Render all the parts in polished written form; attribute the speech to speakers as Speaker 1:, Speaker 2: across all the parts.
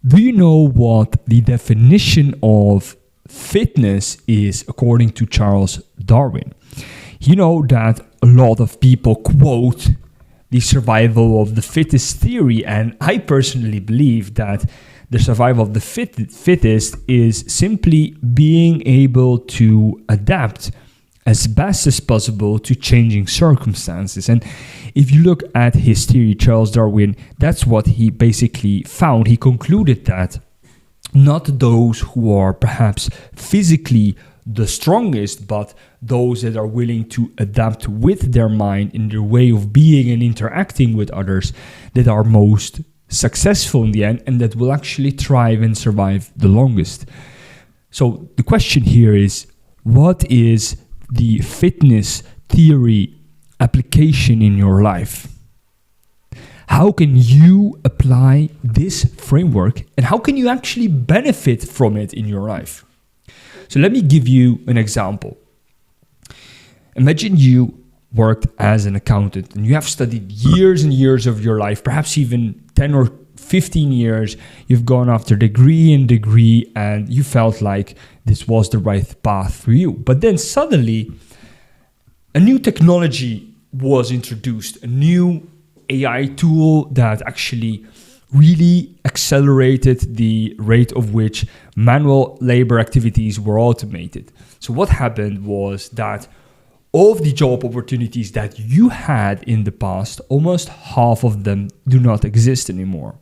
Speaker 1: Do you know what the definition of fitness is according to Charles Darwin? You know that a lot of people quote the survival of the fittest theory, and I personally believe that the survival of the fittest is simply being able to adapt as best as possible to changing circumstances. And if you look at his theory, Charles Darwin, that's what he basically found. He concluded that not those who are perhaps physically the strongest, but those that are willing to adapt with their mind in their way of being and interacting with others, that are most successful in the end and that will actually thrive and survive the longest. So the question here is, what is the fitness theory application in your life? How can you apply this framework and how can you actually benefit from it in your life? So let me give you an example. Imagine you worked as an accountant and you have studied years and years of your life, perhaps even 10 or 15 years. You've gone after degree and degree and you felt like this was the right path for you. But then suddenly a new technology was introduced, a new AI tool that actually really accelerated the rate of which manual labor activities were automated. So what happened was that all of the job opportunities that you had in the past, almost half of them do not exist anymore.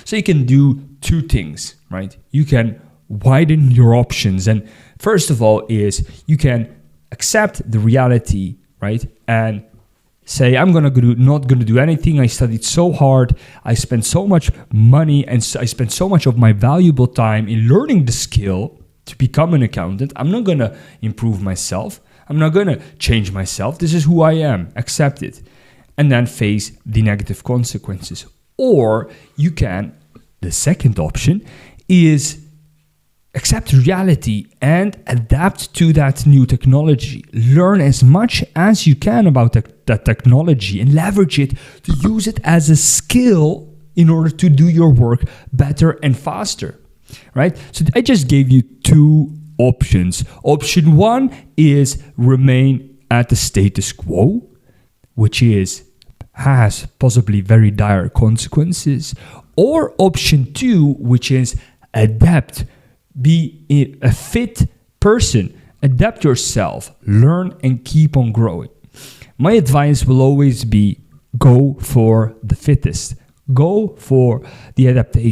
Speaker 1: So you can do two things, right? You can widen your options. And first of all is you can accept the reality, right? And say, I'm not going to do anything. I studied so hard. I spent so much money and I spent so much of my valuable time in learning the skill to become an accountant. I'm not going to improve myself. I'm not going to change myself. This is who I am. Accept it. And then face the negative consequences. Or you can, the second option is accept reality and adapt to that new technology. Learn as much as you can about that technology and leverage it to use it as a skill in order to do your work better and faster, right? So I just gave you two options. Option one is remain at the status quo, which has possibly very dire consequences. Or option two, which is adapt. Be a fit person, adapt yourself, learn and keep on growing. My advice will always be go for the fittest, go for the adaptation.